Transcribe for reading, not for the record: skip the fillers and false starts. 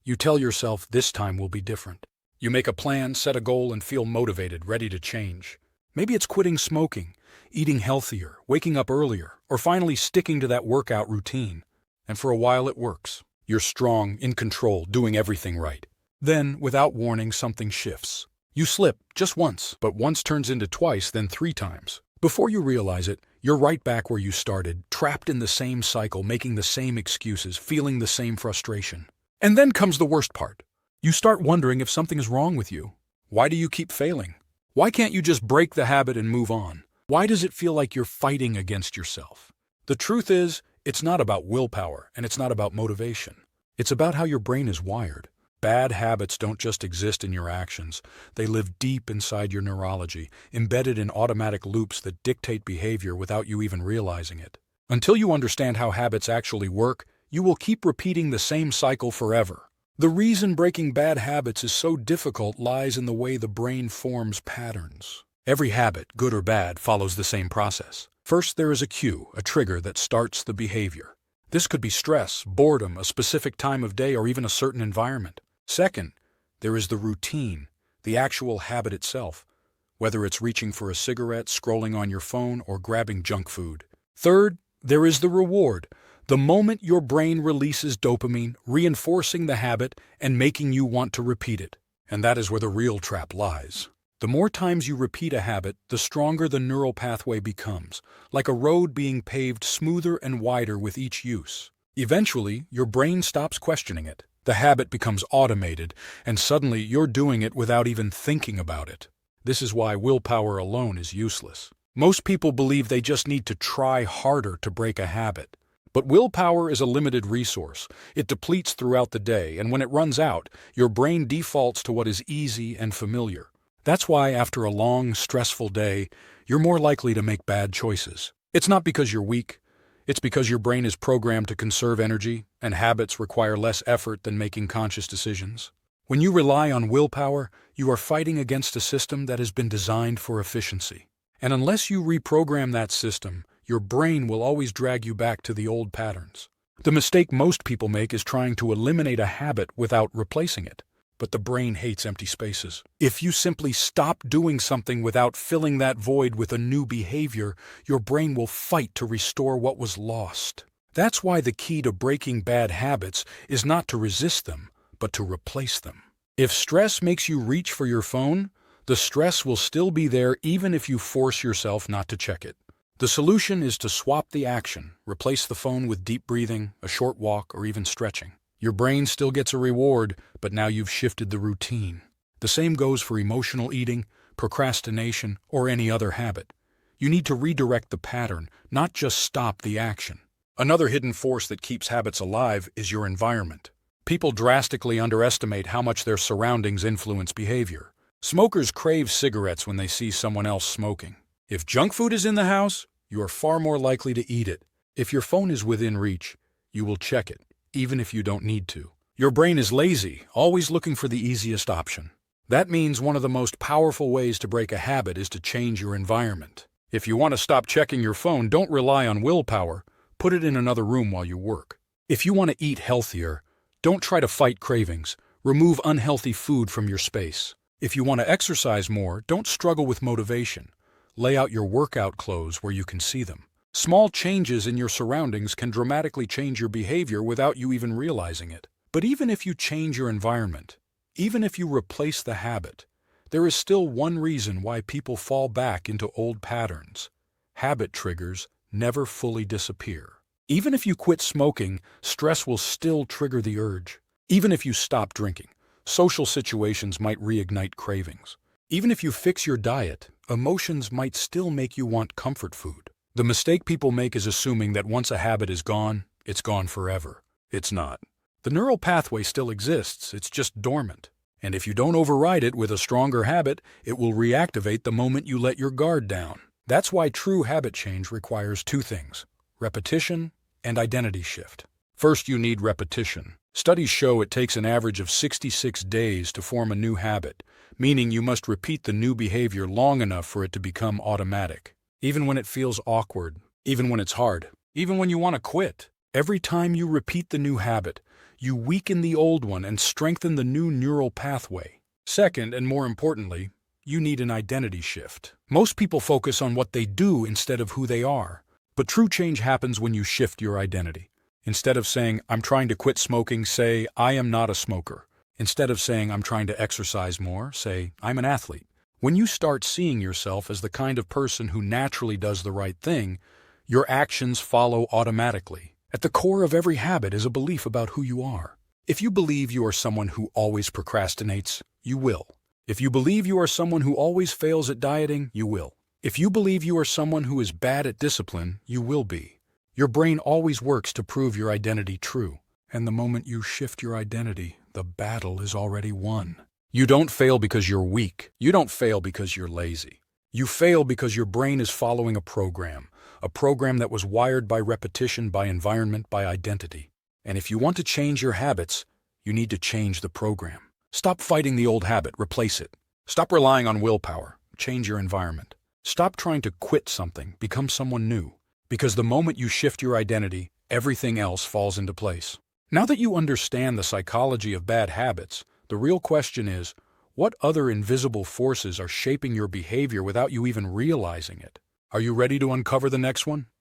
You tell yourself this time will be different. You make a plan, set a goal, and feel motivated, ready to change. Maybe it's quitting smoking, eating healthier, waking up earlier, or finally sticking to that workout routine. And for a while it works. You're strong, in control, doing everything right. Then, without warning, something shifts. You slip, just once, but once turns into twice, then 3 times. Before you realize it, you're right back where you started, trapped in the same cycle, making the same excuses, feeling the same frustration. And then comes the worst part. You start wondering if something is wrong with you. Why do you keep failing? Why can't you just break the habit and move on? Why does it feel like you're fighting against yourself? The truth is, it's not about willpower, and it's not about motivation. It's about how your brain is wired. Bad habits don't just exist in your actions. They live deep inside your neurology, embedded in automatic loops that dictate behavior without you even realizing it. Until you understand how habits actually work, you will keep repeating the same cycle forever. The reason breaking bad habits is so difficult lies in the way the brain forms patterns. Every habit, good or bad, follows the same process. First, there is a cue, a trigger that starts the behavior. This could be stress, boredom, a specific time of day, or even a certain environment. Second, there is the routine, the actual habit itself, whether it's reaching for a cigarette, scrolling on your phone, or grabbing junk food. Third, there is the reward, the moment your brain releases dopamine, reinforcing the habit and making you want to repeat it. And that is where the real trap lies. The more times you repeat a habit, the stronger the neural pathway becomes, like a road being paved smoother and wider with each use. Eventually, your brain stops questioning it. The habit becomes automated, and suddenly you're doing it without even thinking about it. This is why willpower alone is useless. Most people believe they just need to try harder to break a habit. But willpower is a limited resource. It depletes throughout the day, and when it runs out, your brain defaults to what is easy and familiar. That's why after a long, stressful day, you're more likely to make bad choices. It's not because you're weak. It's because your brain is programmed to conserve energy, and habits require less effort than making conscious decisions. When you rely on willpower, you are fighting against a system that has been designed for efficiency. And unless you reprogram that system, your brain will always drag you back to the old patterns. The mistake most people make is trying to eliminate a habit without replacing it. But the brain hates empty spaces. If you simply stop doing something without filling that void with a new behavior, your brain will fight to restore what was lost. That's why the key to breaking bad habits is not to resist them, but to replace them. If stress makes you reach for your phone, the stress will still be there even if you force yourself not to check it. The solution is to swap the action, replace the phone with deep breathing, a short walk, or even stretching. Your brain still gets a reward, but now you've shifted the routine. The same goes for emotional eating, procrastination, or any other habit. You need to redirect the pattern, not just stop the action. Another hidden force that keeps habits alive is your environment. People drastically underestimate how much their surroundings influence behavior. Smokers crave cigarettes when they see someone else smoking. If junk food is in the house, you are far more likely to eat it. If your phone is within reach, you will check it, even if you don't need to. Your brain is lazy, always looking for the easiest option. That means one of the most powerful ways to break a habit is to change your environment. If you want to stop checking your phone, don't rely on willpower. Put it in another room while you work. If you want to eat healthier, don't try to fight cravings. Remove unhealthy food from your space. If you want to exercise more, don't struggle with motivation. Lay out your workout clothes where you can see them. Small changes in your surroundings can dramatically change your behavior without you even realizing it. But even if you change your environment, even if you replace the habit, there is still one reason why people fall back into old patterns. Habit triggers never fully disappear. Even if you quit smoking, stress will still trigger the urge. Even if you stop drinking, social situations might reignite cravings. Even if you fix your diet, emotions might still make you want comfort food. The mistake people make is assuming that once a habit is gone, it's gone forever. It's not. The neural pathway still exists, it's just dormant. And if you don't override it with a stronger habit, it will reactivate the moment you let your guard down. That's why true habit change requires 2 things: repetition and identity shift. First, you need repetition. Studies show it takes an average of 66 days to form a new habit, meaning you must repeat the new behavior long enough for it to become automatic. Even when it feels awkward, even when it's hard, even when you want to quit. Every time you repeat the new habit, You weaken the old one and strengthen the new neural pathway. Second, and more importantly, you need an identity shift. Most people focus on what they do instead of who they are. But true change happens when you shift your identity. Instead of saying, I'm trying to quit smoking, say, I am not a smoker. Instead of saying, I'm trying to exercise more, say, I'm an athlete. When you start seeing yourself as the kind of person who naturally does the right thing, your actions follow automatically. At the core of every habit is a belief about who you are. If you believe you are someone who always procrastinates, you will. If you believe you are someone who always fails at dieting, you will. If you believe you are someone who is bad at discipline, you will be. Your brain always works to prove your identity true. And the moment you shift your identity, the battle is already won. You don't fail because you're weak. You don't fail because you're lazy. You fail because your brain is following a program that was wired by repetition, by environment, by identity. And if you want to change your habits, you need to change the program. Stop fighting the old habit, replace it. Stop relying on willpower, change your environment. Stop trying to quit something, become someone new. Because the moment you shift your identity, everything else falls into place. Now that you understand the psychology of bad habits, the real question is, what other invisible forces are shaping your behavior without you even realizing it? Are you ready to uncover the next one?